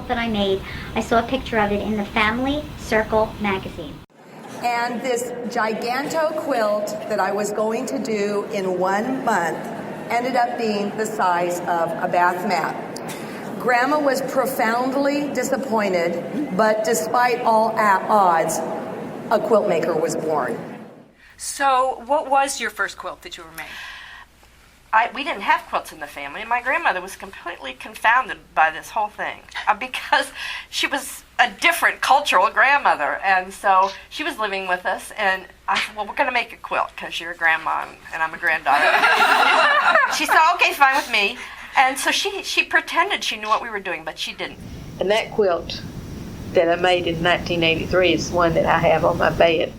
quilt that I made. I saw a picture of it in the Family Circle magazine. And this giganto quilt that I was going to do in 1 month ended up being the size of a bath mat. Grandma was profoundly disappointed, but despite all odds, a quilt maker was born. So what was your first quilt that you ever made? We didn't have quilts in the family, and my grandmother was completely confounded by this whole thing because she was a different cultural grandmother, and so she was living with us, and I said, well, we're going to make a quilt because you're a grandma and I'm a granddaughter. She said, okay, fine with me, and so she pretended she knew what we were doing, but she didn't. And that quilt that I made in 1983 is one that I have on my bed.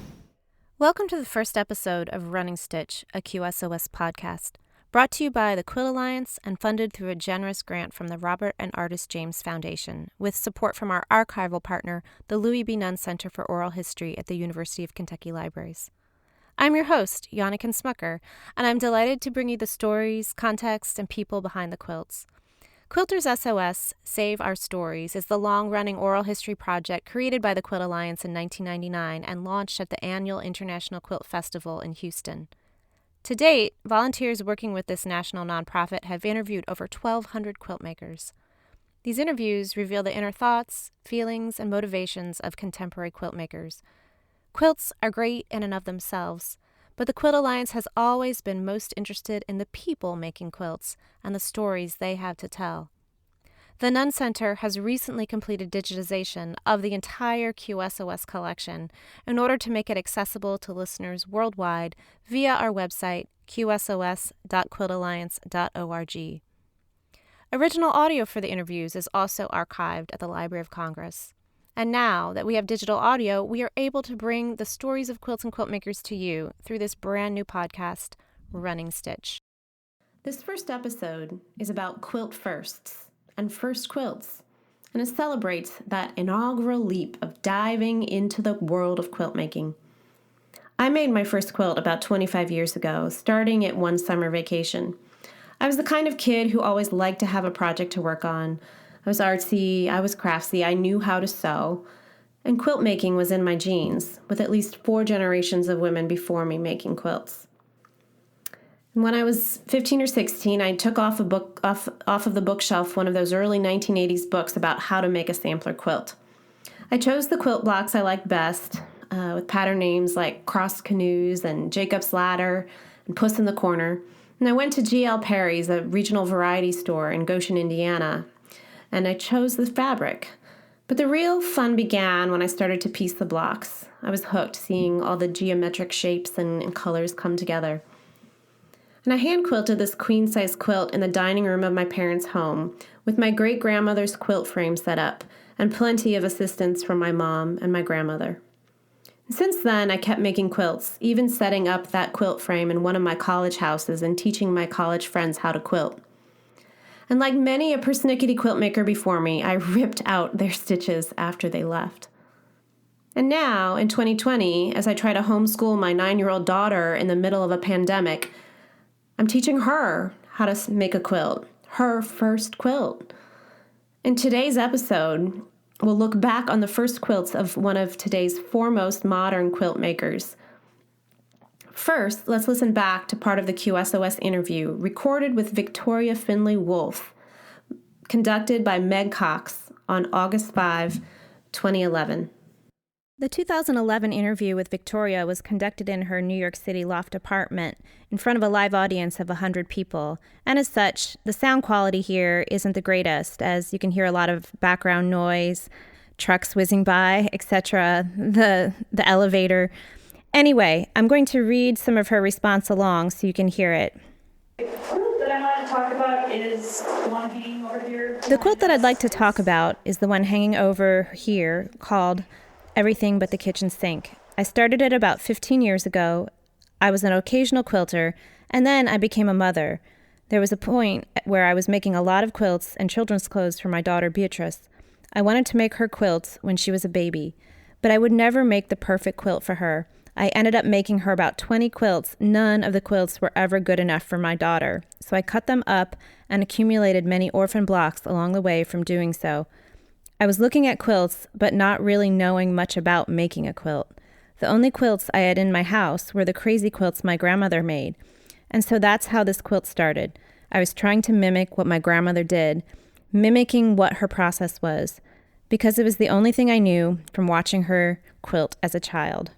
Welcome to the first episode of Running Stitch, a QSOS podcast. Brought to you by the Quilt Alliance and funded through a generous grant from the Robert and Artist James Foundation, with support from our archival partner, the Louis B. Nunn Center for Oral History at the University of Kentucky Libraries. I'm your host, Janneken Smucker, and I'm delighted to bring you the stories, context, and people behind the quilts. Quilters SOS, Save Our Stories, is the long-running oral history project created by the Quilt Alliance in 1999 and launched at the annual International Quilt Festival in Houston. To date, volunteers working with this national nonprofit have interviewed over 1,200 quilt makers. These interviews reveal the inner thoughts, feelings, and motivations of contemporary quilt makers. Quilts are great in and of themselves, but the Quilt Alliance has always been most interested in the people making quilts and the stories they have to tell. The Nunn Center has recently completed digitization of the entire QSOS collection in order to make it accessible to listeners worldwide via our website, qsos.quiltalliance.org. Original audio for the interviews is also archived at the Library of Congress. And now that we have digital audio, we are able to bring the stories of quilts and quilt makers to you through this brand new podcast, Running Stitch. This first episode is about quilt firsts and first quilts, and it celebrates that inaugural leap of diving into the world of quilt making. I made my first quilt about 25 years ago, starting at one summer vacation. I was the kind of kid who always liked to have a project to work on. I was artsy, I was craftsy, I knew how to sew, and quilt making was in my genes, with at least 4 generations of women before me making quilts. When I was 15 or 16, I took off of the bookshelf one of those early 1980s books about how to make a sampler quilt. I chose the quilt blocks I liked best, with pattern names like Crossed Canoes and Jacob's Ladder and Puss in the Corner. And I went to G.L. Perry's, a regional variety store in Goshen, Indiana, and I chose the fabric. But the real fun began when I started to piece the blocks. I was hooked, seeing all the geometric shapes and colors come together. And I hand-quilted this queen-size quilt in the dining room of my parents' home, with my great-grandmother's quilt frame set up, and plenty of assistance from my mom and my grandmother. And since then, I kept making quilts, even setting up that quilt frame in one of my college houses and teaching my college friends how to quilt. And like many a persnickety quilt maker before me, I ripped out their stitches after they left. And now, in 2020, as I try to homeschool my 9-year-old daughter in the middle of a pandemic, I'm teaching her how to make a quilt, her first quilt. In today's episode, we'll look back on the first quilts of one of today's foremost modern quilt makers. First, let's listen back to part of the QSOS interview recorded with Victoria Findlay Wolfe, conducted by Meg Cox on August 5, 2011. The 2011 interview with Victoria was conducted in her New York City loft apartment in front of a live audience of 100 people, and as such, the sound quality here isn't the greatest, as you can hear a lot of background noise, trucks whizzing by, etc., the elevator. Anyway, I'm going to read some of her response along so you can hear it. The quilt that I want to talk about is the one hanging over here. The quilt that I'd like to talk about is the one hanging over here, called Everything But the Kitchen Sink. I started it about 15 years ago. I was an occasional quilter, and then I became a mother. There was a point where I was making a lot of quilts and children's clothes for my daughter Beatrice. I wanted to make her quilts when she was a baby, but I would never make the perfect quilt for her. I ended up making her about 20 quilts. None of the quilts were ever good enough for my daughter, so I cut them up and accumulated many orphan blocks along the way from doing so. I was looking at quilts, but not really knowing much about making a quilt. The only quilts I had in my house were the crazy quilts my grandmother made. And so that's how this quilt started. I was trying to mimic what my grandmother did, mimicking what her process was, because it was the only thing I knew from watching her quilt as a child.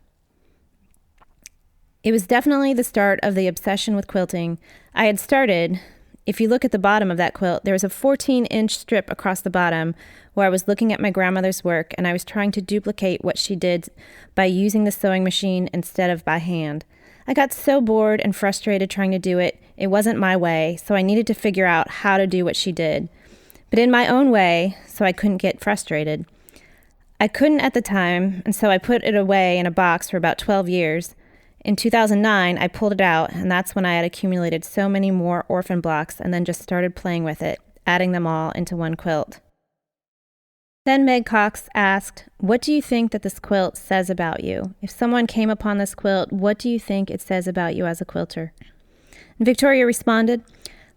It was definitely the start of the obsession with quilting. I had started, if you look at the bottom of that quilt, there was a 14-inch strip across the bottom where I was looking at my grandmother's work, and I was trying to duplicate what she did by using the sewing machine instead of by hand. I got so bored and frustrated trying to do it. It wasn't my way, so I needed to figure out how to do what she did, but in my own way, so I couldn't get frustrated. I couldn't at the time, and so I put it away in a box for about 12 years. In 2009, I pulled it out, and that's when I had accumulated so many more orphan blocks and then just started playing with it, adding them all into one quilt. Then Meg Cox asked, "What do you think that this quilt says about you? If someone came upon this quilt, what do you think it says about you as a quilter?" And Victoria responded,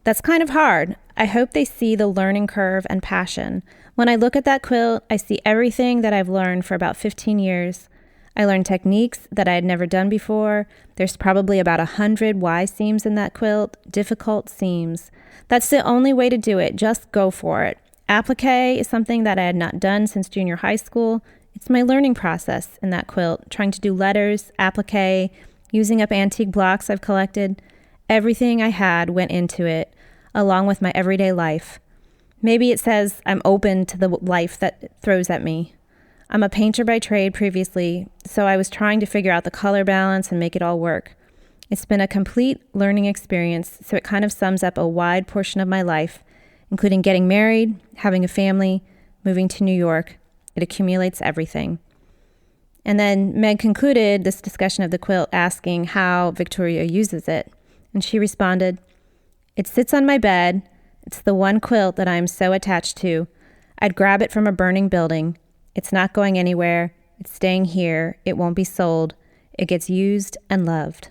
"That's kind of hard. I hope they see the learning curve and passion. When I look at that quilt, I see everything that I've learned for about 15 years. I learned techniques that I had never done before. There's probably about 100 Y seams in that quilt, difficult seams. That's the only way to do it. Just go for it. Applique is something that I had not done since junior high school. It's my learning process in that quilt, trying to do letters, applique, using up antique blocks I've collected. Everything I had went into it, along with my everyday life. Maybe it says I'm open to the life that throws at me. I'm a painter by trade previously, so I was trying to figure out the color balance and make it all work. It's been a complete learning experience, so it kind of sums up a wide portion of my life, including getting married, having a family, moving to New York. It accumulates everything." And then Meg concluded this discussion of the quilt asking how Victoria uses it. And she responded, "It sits on my bed. It's the one quilt that I am so attached to. I'd grab it from a burning building. It's not going anywhere. It's staying here. It won't be sold. It gets used and loved."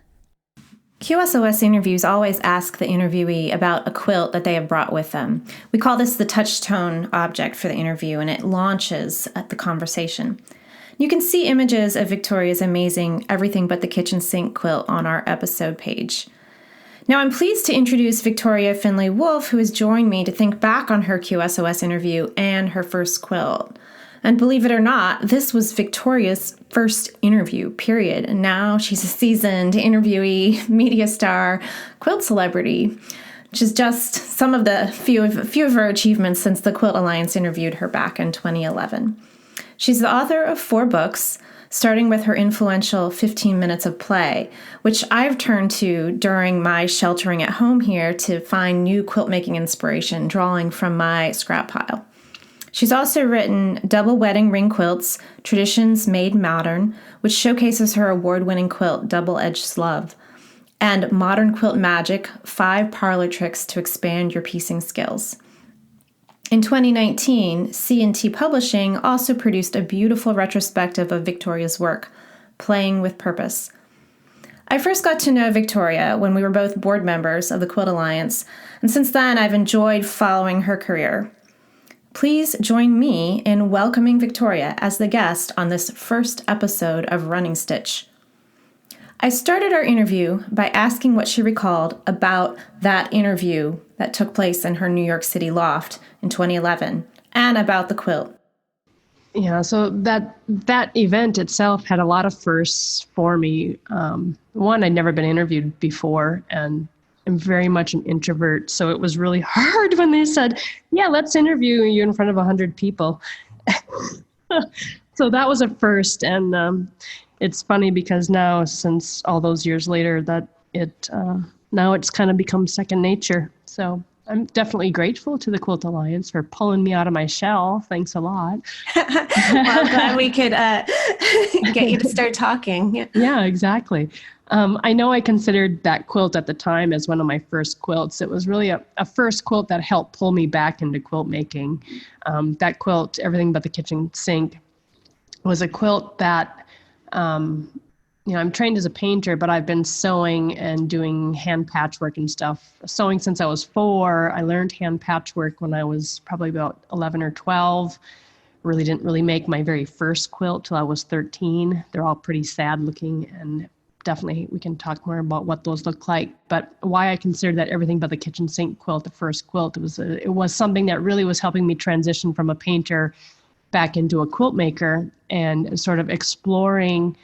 QSOS interviews always ask the interviewee about a quilt that they have brought with them. We call this the touchstone object for the interview, and it launches at the conversation. You can see images of Victoria's amazing Everything But the Kitchen Sink quilt on our episode page. Now, I'm pleased to introduce Victoria Findlay Wolfe, who has joined me to think back on her QSOS interview and her first quilt. And believe it or not, this was Victoria's first interview, period. And now she's a seasoned interviewee, media star, quilt celebrity, which is just some of the few of her achievements since the Quilt Alliance interviewed her back in 2011. She's the author of 4 books, starting with her influential 15 Minutes of Play, which I've turned to during my sheltering at home here to find new quilt making inspiration, drawing from my scrap pile. She's also written Double Wedding Ring Quilts, Traditions Made Modern, which showcases her award-winning quilt, Double Edged Love, and Modern Quilt Magic, 5 Parlor Tricks to Expand Your Piecing Skills. In 2019, C&T Publishing also produced a beautiful retrospective of Victoria's work, Playing with Purpose. I first got to know Victoria when we were both board members of the Quilt Alliance, and since then I've enjoyed following her career. Please join me in welcoming Victoria as the guest on this first episode of Running Stitch. I started our interview by asking what she recalled about that interview that took place in her New York City loft in 2011 and about the quilt. Yeah, so that event itself had a lot of firsts for me. One, I'd never been interviewed before, and I'm very much an introvert, so it was really hard when they said, "Yeah, let's interview you in front of 100 people." So that was a first, and it's funny because now, since all those years later, that now it's kind of become second nature. So I'm definitely grateful to the Quilt Alliance for pulling me out of my shell. Thanks a lot. Well, I'm glad we could get you to start talking. Yeah, exactly. I know I considered that quilt at the time as one of my first quilts. It was really a first quilt that helped pull me back into quilt making. That quilt, Everything But the Kitchen Sink, was a quilt that, I'm trained as a painter, but I've been sewing and doing hand patchwork and stuff. Sewing since I was 4. I learned hand patchwork when I was probably about 11 or 12. didn't make my very first quilt till I was 13. They're all pretty sad looking, and definitely we can talk more about what those look like. But why I consider that Everything But the Kitchen Sink quilt the first quilt, it was something that really was helping me transition from a painter back into a quilt maker, and sort of exploring,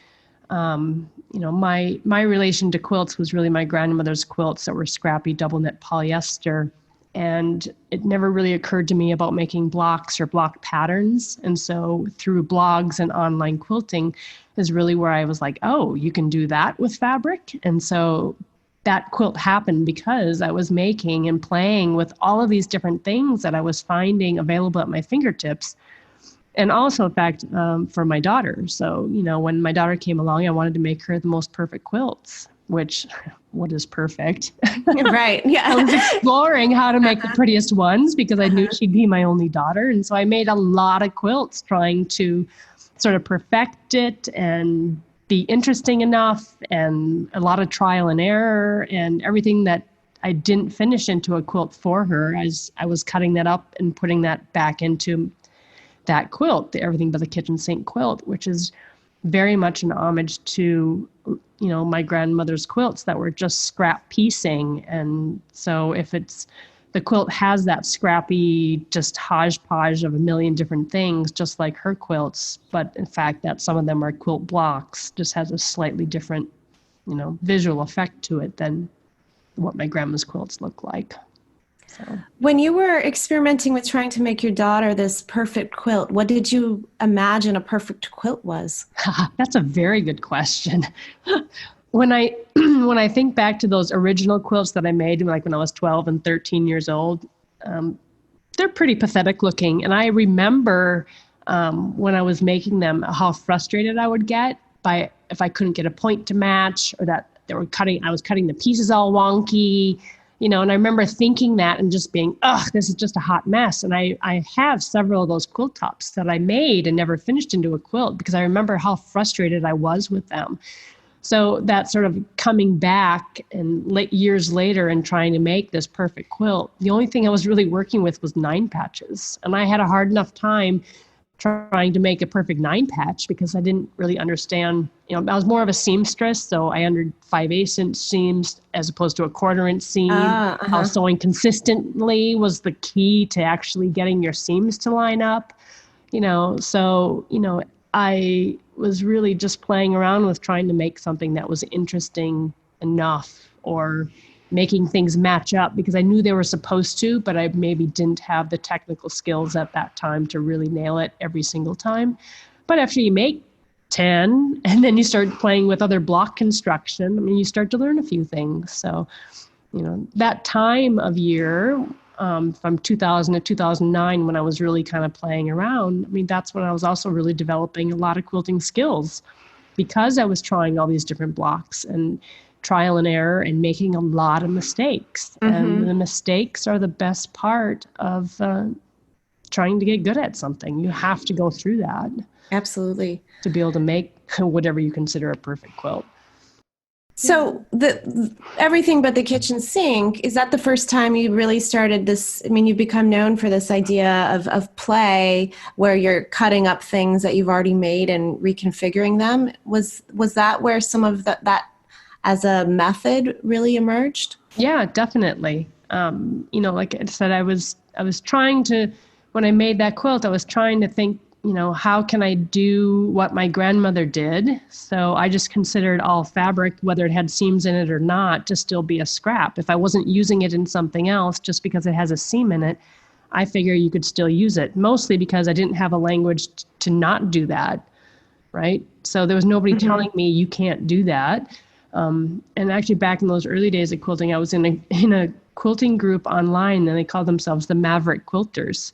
my relation to quilts was really my grandmother's quilts that were scrappy double knit polyester. And it never really occurred to me about making blocks or block patterns. And so through blogs and online quilting is really where I was like, oh, you can do that with fabric. And so that quilt happened because I was making and playing with all of these different things that I was finding available at my fingertips. And also, in fact, for my daughter. So, when my daughter came along, I wanted to make her the most perfect quilts, which, what is perfect? Right. Yeah. I was exploring how to make the prettiest ones because I knew she'd be my only daughter. And so I made a lot of quilts trying to sort of perfect it and be interesting enough, and a lot of trial and error, and everything that I didn't finish into a quilt for her as I was cutting that up and putting that back into that quilt, the Everything But the Kitchen Sink quilt, which is very much an homage to, my grandmother's quilts that were just scrap piecing. And so if the quilt has that scrappy, just hodgepodge of a million different things, just like her quilts, but in fact that some of them are quilt blocks, just has a slightly different, visual effect to it than what my grandma's quilts look like. So. When you were experimenting with trying to make your daughter this perfect quilt, what did you imagine a perfect quilt was? That's a very good question. When I think back to those original quilts that I made, like when I was 12 and 13 years old, they're pretty pathetic looking. And I remember when I was making them, how frustrated I would get if I couldn't get a point to match, or that I was cutting the pieces all wonky. And I remember thinking that and just being, this is just a hot mess. And I have several of those quilt tops that I made and never finished into a quilt because I remember how frustrated I was with them. So that sort of coming back and years later and trying to make this perfect quilt, the only thing I was really working with was 9 patches. And I had a hard enough time trying to make a perfect 9 patch because I didn't really understand, I was more of a seamstress. So I understood 5/8" seams as opposed to a 1/4" seam. How sewing consistently was the key to actually getting your seams to line up, so, I was really just playing around with trying to make something that was interesting enough, or making things match up because I knew they were supposed to, but I maybe didn't have the technical skills at that time to really nail it every single time. But after you make 10 and then you start playing with other block construction, you start to learn a few things. So, that time of year, from 2000 to 2009, when I was really kind of playing around, that's when I was also really developing a lot of quilting skills because I was trying all these different blocks and trial and error and making a lot of mistakes. Mm-hmm. And the mistakes are the best part of trying to get good at something. You have to go through that. Absolutely. To be able to make whatever you consider a perfect quilt. So the Everything But the Kitchen Sink, is that the first time you really started this? You've become known for this idea of play where you're cutting up things that you've already made and reconfiguring them. Was that where some of that as a method really emerged? Yeah, definitely. Like I said, I was trying to, when I made that quilt, I was trying to think, how can I do what my grandmother did? So I just considered all fabric, whether it had seams in it or not, to still be a scrap. If I wasn't using it in something else, just because it has a seam in it, I figure you could still use it, mostly because I didn't have a language to not do that, right? So there was nobody telling me you can't do that. And actually back in those early days of quilting, I was in a quilting group online, and they called themselves the Maverick Quilters,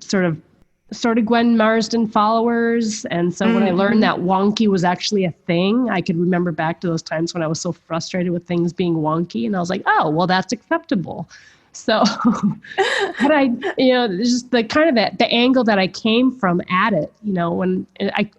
sort of Gwen Marsden followers. And so when I learned that wonky was actually a thing, I could remember back to those times when I was so frustrated with things being wonky, and I was like, oh, well, that's acceptable. So, but just the kind of the angle that I came from at it, when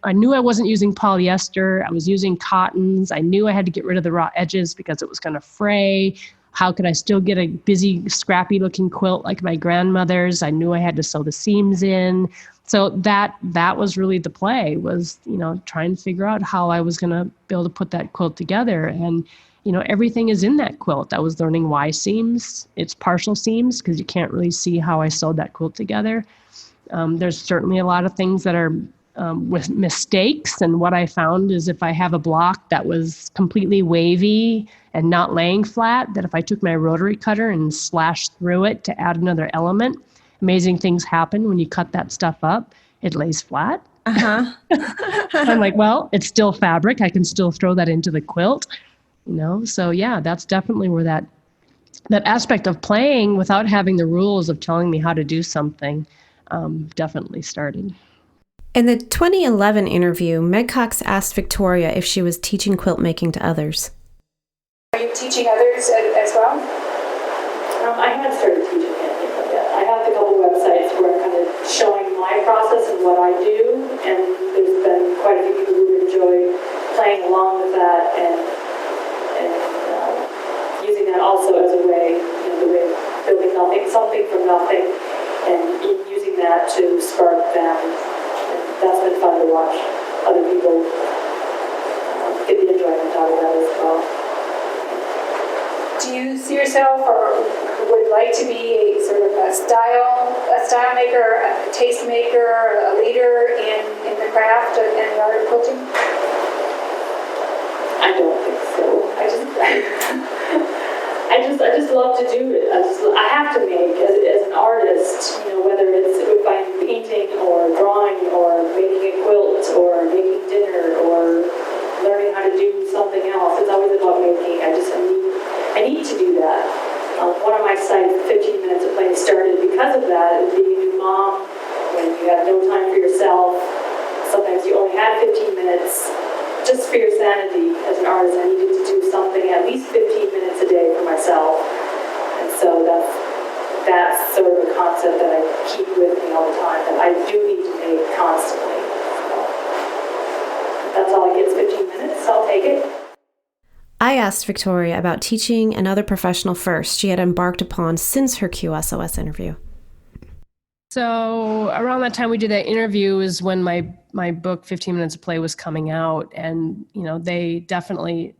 I knew I wasn't using polyester, I was using cottons. I knew I had to get rid of the raw edges because it was going to fray. how could I still get a busy, scrappy looking quilt like my grandmother's? I knew I had to sew the seams in. So that was really the play, was, trying to figure out how I was going to be able to put that quilt together. And, everything is in that quilt. I was learning Y seams. It's partial seams because you can't really see how I sewed that quilt together. There's certainly a lot of things that are with mistakes. And what I found is if I have a block that was completely wavy and not laying flat, that if I took my rotary cutter and slashed through it to add another element, amazing things happen when you cut that stuff up. It lays flat. I'm like, well, it's still fabric. I can still throw that into the quilt, So yeah, that's definitely where that aspect of playing without having the rules of telling me how to do something definitely started. In the 2011 interview, Meg Cox asked Victoria if she was teaching quilt making to others. Are you teaching others as well? I have started teaching it. I have a couple websites where I'm kind of showing my process and what I do, and there's been quite a few people who enjoy playing along with that and using that also as a way, the way of building something from nothing, and using that to spark them. And that's been fun to watch other people get the enjoyment out of that as well. Do you see yourself or would like to be a sort of a style maker, a taste maker, a leader in the craft and the art of quilting? I don't think so. I just love to do it. I have to make as an artist, whether it's if I'm painting or drawing or making a quilt or making dinner or learning how to do something else. It's always about making. I need to do that. One of my sites, 15 Minutes of Play, started because of that. Being a new mom, when you have no time for yourself, sometimes you only had 15 minutes. Just for your sanity as an artist, I needed to do something at least 15 minutes a day for myself. And so that's sort of a concept that I keep with me all the time, that I do need to make constantly. So that's all I get is 15 minutes, so I'll take it. I asked Victoria about teaching another professional first she had embarked upon since her QSOS interview. So around that time we did that interview is when my book, 15 Minutes of Play, was coming out. And, they definitely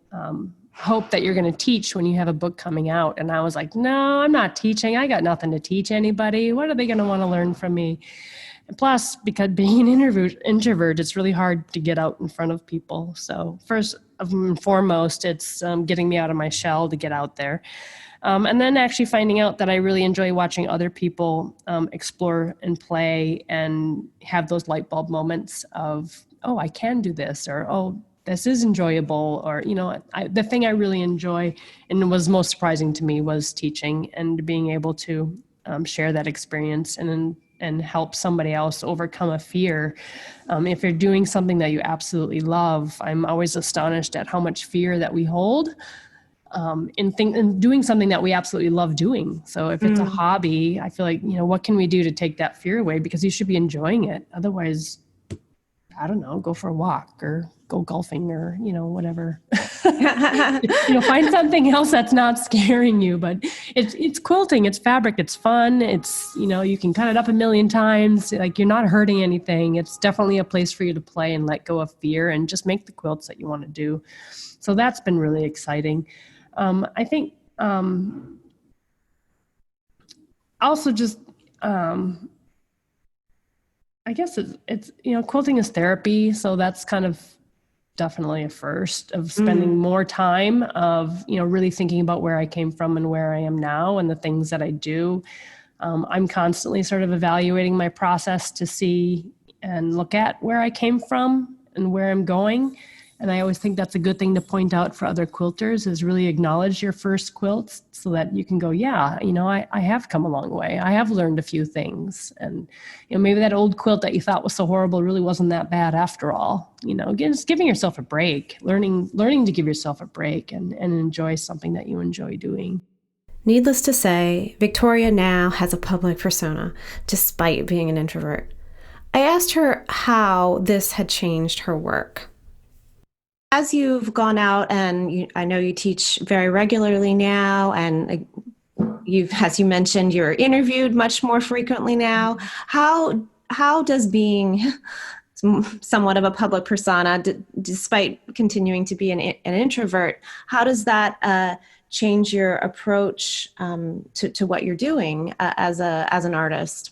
hope that you're going to teach when you have a book coming out. And I was like, no, I'm not teaching. I got nothing to teach anybody. What are they going to want to learn from me? And plus, because being an introvert, it's really hard to get out in front of people. So first and foremost, it's getting me out of my shell to get out there. And then actually finding out that I really enjoy watching other people explore and play and have those light bulb moments of, oh, I can do this, or, oh, this is enjoyable, or, the thing I really enjoy and was most surprising to me was teaching and being able to share that experience and help somebody else overcome a fear. If you're doing something that you absolutely love, I'm always astonished at how much fear that we hold in doing something that we absolutely love doing. So if it's a hobby, I feel like, what can we do to take that fear away? Because you should be enjoying it. Otherwise, I don't know, go for a walk or go golfing or, whatever. Find something else that's not scaring you. But it's quilting, it's fabric, it's fun. It's, you can cut it up a million times. Like, you're not hurting anything. It's definitely a place for you to play and let go of fear and just make the quilts that you want to do. So that's been really exciting. I think also just I guess it's quilting is therapy, so that's kind of definitely a first of spending more time of really thinking about where I came from and where I am now and the things that I do. I'm constantly sort of evaluating my process to see and look at where I came from and where I'm going. And I always think that's a good thing to point out for other quilters, is really acknowledge your first quilts so that you can go, yeah, I have come a long way. I have learned a few things. And, maybe that old quilt that you thought was so horrible really wasn't that bad after all. Just giving yourself a break, learning to give yourself a break and enjoy something that you enjoy doing. Needless to say, Victoria now has a public persona, despite being an introvert. I asked her how this had changed her work. As you've gone out and I know you teach very regularly now, and as you mentioned, you're interviewed much more frequently now. How does being somewhat of a public persona, despite continuing to be an introvert, how does that change your approach to what you're doing as an artist?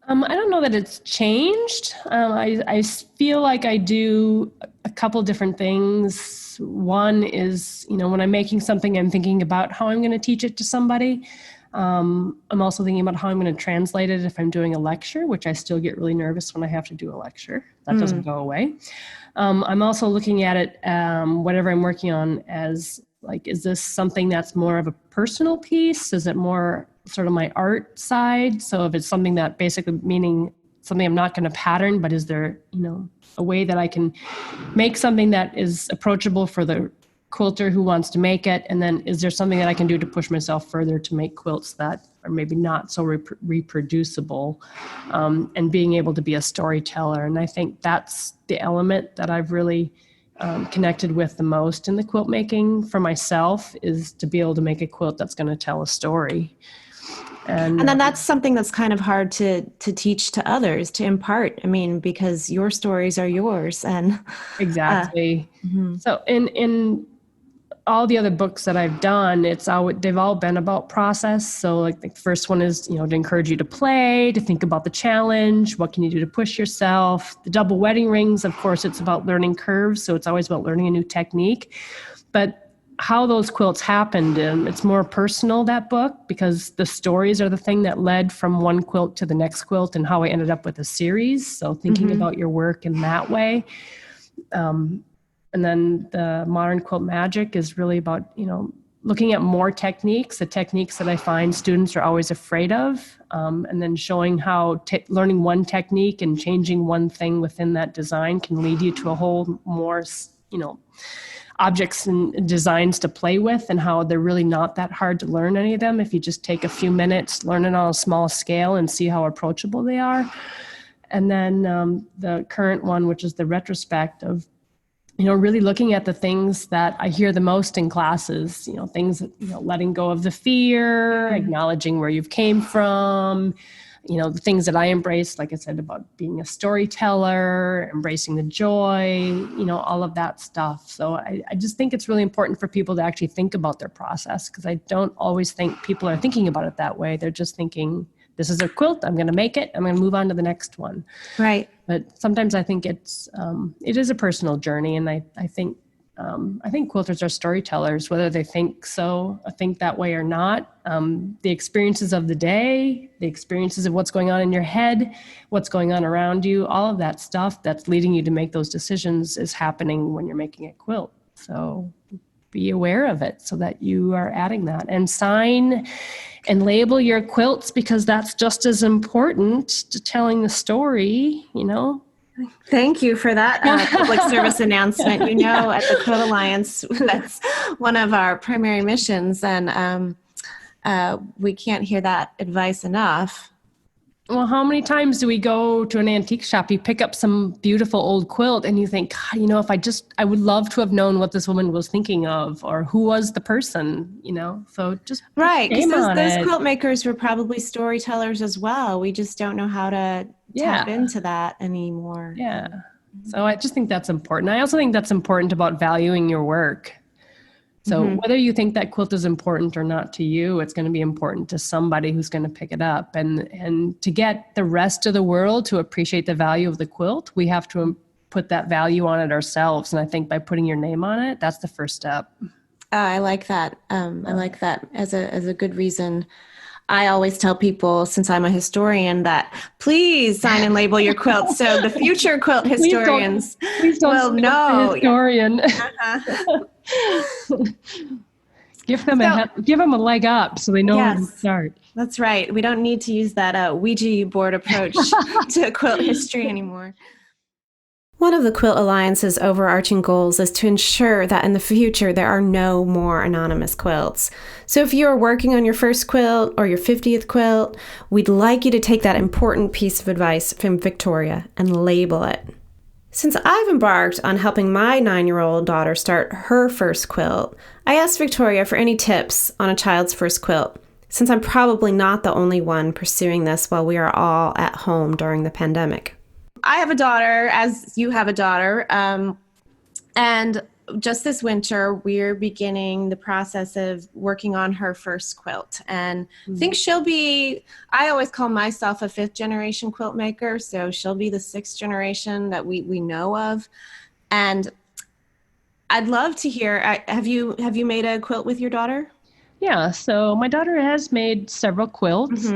I don't know that it's changed. I feel like I do a couple different things. One is, when I'm making something, I'm thinking about how I'm going to teach it to somebody. I'm also thinking about how I'm going to translate it if I'm doing a lecture, which I still get really nervous when I have to do a lecture. That doesn't go away. I'm also looking at it, whatever I'm working on, as like, is this something that's more of a personal piece? Is it more sort of my art side? So if it's something that basically meaning something I'm not going to pattern, but is there, a way that I can make something that is approachable for the quilter who wants to make it? And then is there something that I can do to push myself further to make quilts that are maybe not so reproducible, and being able to be a storyteller? And I think that's the element that I've really connected with the most in the quilt making for myself, is to be able to make a quilt that's going to tell a story. And then that's something that's kind of hard to teach to others, to impart. I mean, because your stories are yours. And exactly. So in all the other books that I've done, they've all been about process. So like the first one is, to encourage you to play, to think about the challenge. What can you do to push yourself? The double wedding rings, of course, it's about learning curves. So it's always about learning a new technique. But how those quilts happened, it's more personal, that book, because the stories are the thing that led from one quilt to the next quilt, and how I ended up with a series. So thinking about your work in that way. And then the Modern Quilt Magic is really about, looking at more techniques, the techniques that I find students are always afraid of, and then showing how learning one technique and changing one thing within that design can lead you to a whole more, objects and designs to play with, and how they're really not that hard to learn, any of them, if you just take a few minutes, learn it on a small scale and see how approachable they are. And then the current one, which is the retrospect of, really looking at the things that I hear the most in classes, things, letting go of the fear, acknowledging where you've came from, the things that I embrace, like I said, about being a storyteller, embracing the joy, all of that stuff. So I just think it's really important for people to actually think about their process, because I don't always think people are thinking about it that way. They're just thinking, this is a quilt, I'm going to make it, I'm going to move on to the next one. Right. But sometimes I think it is a personal journey. And I think quilters are storytellers, whether they think that way or not. The experiences of the day, the experiences of what's going on in your head, what's going on around you, all of that stuff that's leading you to make those decisions is happening when you're making a quilt. So be aware of it so that you are adding that. And sign and label your quilts, because that's just as important to telling the story, Thank you for that public service announcement. At the Quilt Alliance, that's one of our primary missions, and we can't hear that advice enough. Well, how many times do we go to an antique shop, you pick up some beautiful old quilt and you think, God, I would love to have known what this woman was thinking of, or who was the person, so just right. Because those quilt makers were probably storytellers as well. We just don't know how to tap into that anymore. Yeah. So I just think that's important. I also think that's important about valuing your work. So whether you think that quilt is important or not to you, it's going to be important to somebody who's going to pick it up. And to get the rest of the world to appreciate the value of the quilt, we have to put that value on it ourselves. And I think by putting your name on it, that's the first step. I like that. I like that as a good reason. I always tell people, since I'm a historian, that please sign and label your quilts so the future quilt historians please don't will know. Historian. Give them a leg up so they know where to start. That's right. We don't need to use that Ouija board approach to quilt history anymore. One of the Quilt Alliance's overarching goals is to ensure that in the future there are no more anonymous quilts. So if you are working on your first quilt or your 50th quilt, we'd like you to take that important piece of advice from Victoria and label it. Since I've embarked on helping my 9-year-old daughter start her first quilt, I asked Victoria for any tips on a child's first quilt, since I'm probably not the only one pursuing this while we are all at home during the pandemic. I have a daughter, as you have a daughter, and just this winter, we're beginning the process of working on her first quilt. And I think she'll be, I always call myself a 5th generation quilt maker, so she'll be the 6th generation that we know of. And I'd love to hear, have you made a quilt with your daughter? Yeah, so my daughter has made several quilts.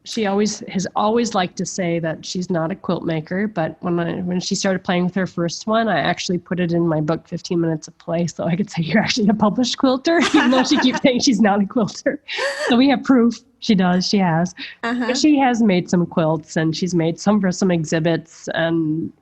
She has always liked to say that she's not a quilt maker, but when she started playing with her first one, I actually put it in my book, 15 Minutes of Play, so I could say you're actually a published quilter, even though she keeps saying she's not a quilter. So we have proof she has. But she has made some quilts, and she's made some for some exhibits, and,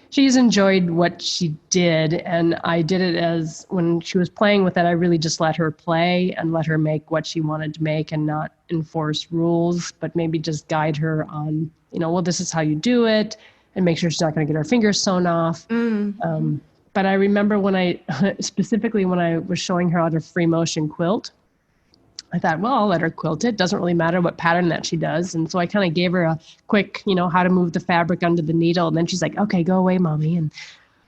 she's enjoyed what she did, and I did it as when she was playing with it, I really just let her play and let her make what she wanted to make and not enforce rules, but maybe just guide her on, well, this is how you do it, and make sure she's not going to get her fingers sewn off. But I remember when I was showing her how to free motion quilt, I thought, well, I'll let her quilt it. Doesn't really matter what pattern that she does. And so I kind of gave her a quick, how to move the fabric under the needle. And then she's like, okay, go away, Mommy.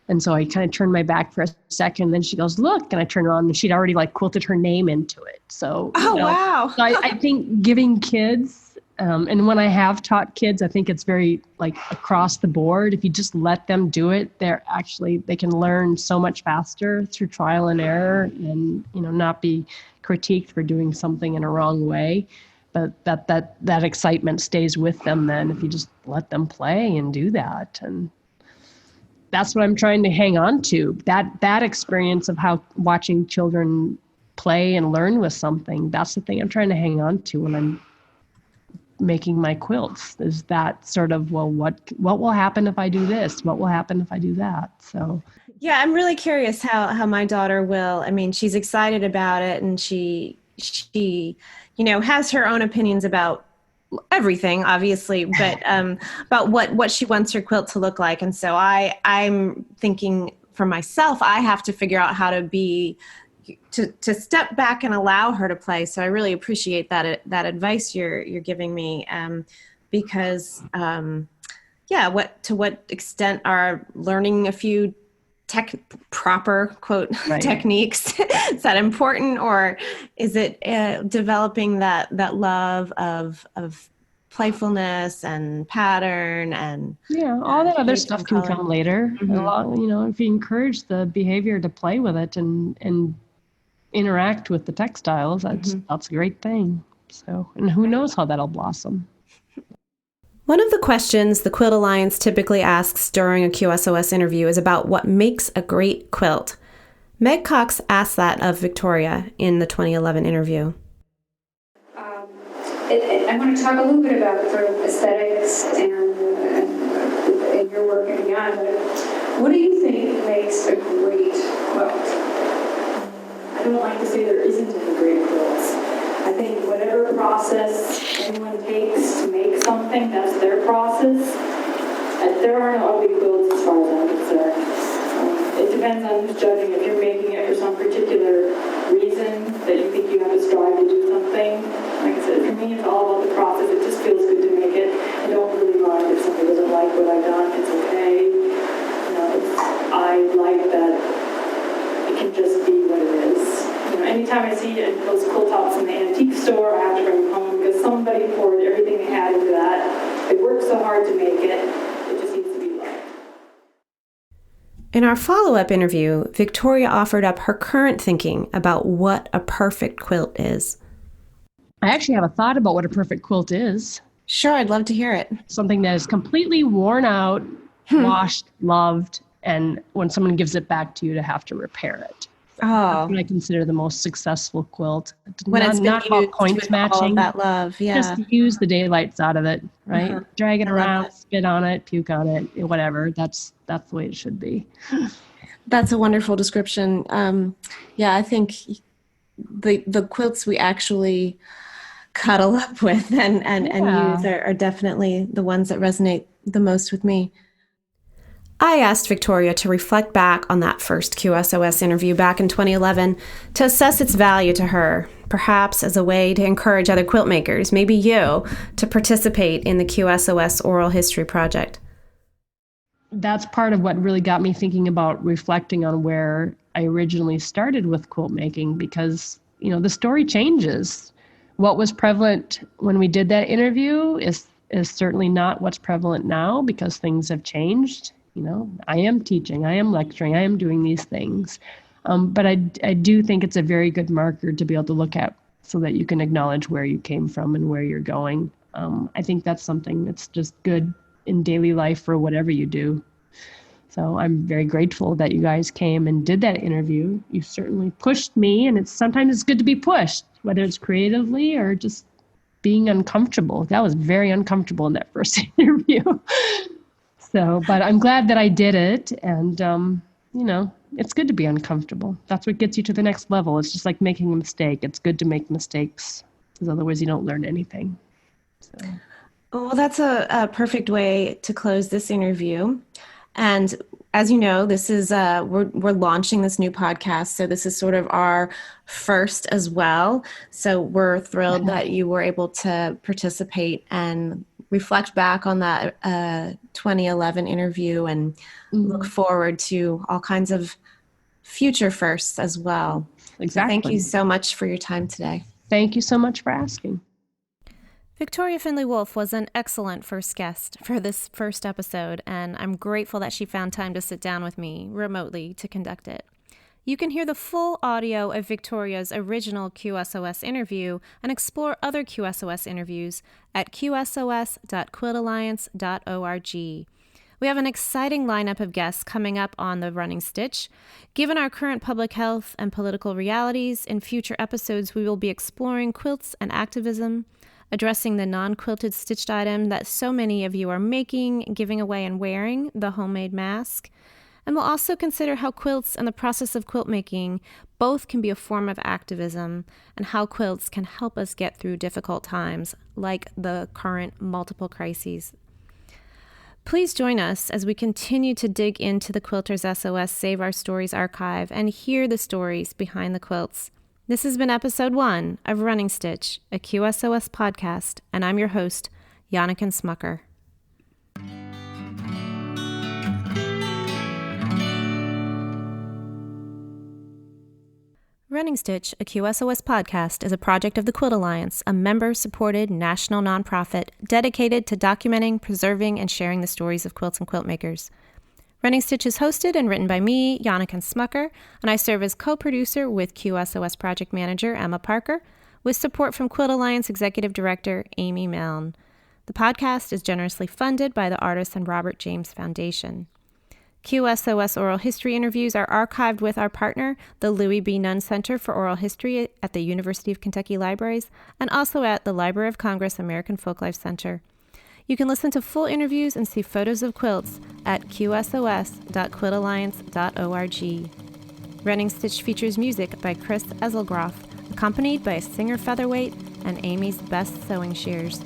And so I kind of turned my back for a second. And then she goes, look. And I turned around and she'd already quilted her name into it. So, wow. So I think giving kids, and when I have taught kids, I think it's very across the board. If you just let them do it, they can learn so much faster through trial and error and, not be critiqued for doing something in a wrong way, but that excitement stays with them then if you just let them play and do that. And that's what I'm trying to hang on to, that experience of how watching children play and learn with something. That's the thing I'm trying to hang on to when I'm making my quilts, is that sort of, well, what will happen if I do this? What will happen if I do that? So yeah, I'm really curious how my daughter will. I mean, she's excited about it, and she has her own opinions about everything, obviously, but about what she wants her quilt to look like. And so I'm thinking for myself, I have to figure out how to step back and allow her to play. So I really appreciate that advice you're giving me, because to what extent are learning a few proper quote techniques, is that important, or is it developing that love of playfulness and pattern and all that other stuff can come later. If you encourage the behavior to play with it and interact with the textiles, that's a great thing. So, and who knows how that'll blossom. One of the questions the Quilt Alliance typically asks during a QSOS interview is about what makes a great quilt. Meg Cox asked that of Victoria in the 2011 interview. I want to talk a little bit about sort of aesthetics and your work and beyond. What do you think makes a great quilt? I don't like to say there isn't any great quilts. I think whatever process anyone takes to make something, that's their process. There are no ugly quilts as far as I'm concerned. It depends on who's judging. If you're making it for some particular reason that you think you have to strive to do something, like I said, for me it's all about the process. It just feels good to make it. I don't really mind if somebody doesn't like what I've done. It's okay. I like that it can just be what it is. Anytime I see those quilt tops in the antique store, I have to bring them home because somebody poured everything they had into that. They worked so hard to make it. It just needs to be loved. In our follow-up interview, Victoria offered up her current thinking about what a perfect quilt is. I actually have a thought about what a perfect quilt is. Sure, I'd love to hear it. Something that is completely worn out, washed, loved, and when someone gives it back to you to have to repair it. That's what I consider the most successful quilt. When it's not about points matching. All that love, yeah. Just use the daylights out of it, right? Drag it around, spit on it, puke on it, whatever. That's the way it should be. That's a wonderful description. I think the quilts we actually cuddle up with and Yeah. use are definitely the ones that resonate the most with me. I asked Victoria to reflect back on that first QSOS interview back in 2011 to assess its value to her, perhaps as a way to encourage other quilt makers, maybe you, to participate in the QSOS Oral History Project. That's part of what really got me thinking about reflecting on where I originally started with quilt making, because, the story changes. What was prevalent when we did that interview is certainly not what's prevalent now, because things have changed. I am teaching, I am lecturing, I am doing these things. But I do think it's a very good marker to be able to look at so that you can acknowledge where you came from and where you're going. I think that's something that's just good in daily life for whatever you do. So I'm very grateful that you guys came and did that interview. You certainly pushed me, and sometimes it's good to be pushed, whether it's creatively or just being uncomfortable. That was very uncomfortable in that first interview. But I'm glad that I did it. And, it's good to be uncomfortable. That's what gets you to the next level. It's just like making a mistake. It's good to make mistakes, because otherwise you don't learn anything. So. Well, that's a perfect way to close this interview. And as you know, this is we're launching this new podcast, so this is sort of our first as well. So we're thrilled that you were able to participate and reflect back on that 2011 interview, and look forward to all kinds of future firsts as well. Exactly. So thank you so much for your time today. Thank you so much for asking. Victoria Findlay Wolfe was an excellent first guest for this first episode, and I'm grateful that she found time to sit down with me remotely to conduct it. You can hear the full audio of Victoria's original QSOS interview and explore other QSOS interviews at qsos.quiltalliance.org. We have an exciting lineup of guests coming up on the Running Stitch. Given our current public health and political realities, in future episodes we will be exploring quilts and activism, addressing the non-quilted stitched item that so many of you are making, giving away, and wearing, the homemade mask. And we'll also consider how quilts and the process of quilt making both can be a form of activism, and how quilts can help us get through difficult times, like the current multiple crises. Please join us as we continue to dig into the Quilters SOS Save Our Stories archive and hear the stories behind the quilts. This has been episode 1 of Running Stitch, a QSOS podcast, and I'm your host, Janneken Smucker. Running Stitch, a QSOS podcast, is a project of the Quilt Alliance, a member-supported national nonprofit dedicated to documenting, preserving, and sharing the stories of quilts and quilt makers. Running Stitch is hosted and written by me, Janneken Smucker, and I serve as co-producer with QSOS project manager Emma Parker, with support from Quilt Alliance executive director Amy Milne. The podcast is generously funded by the Artists and Robert James Foundation. QSOS Oral History interviews are archived with our partner, the Louis B. Nunn Center for Oral History at the University of Kentucky Libraries, and also at the Library of Congress American Folklife Center. You can listen to full interviews and see photos of quilts at qsos.quiltalliance.org. Running Stitch features music by Chris Eselgroff, accompanied by a singer featherweight and Amy's Best Sewing Shears.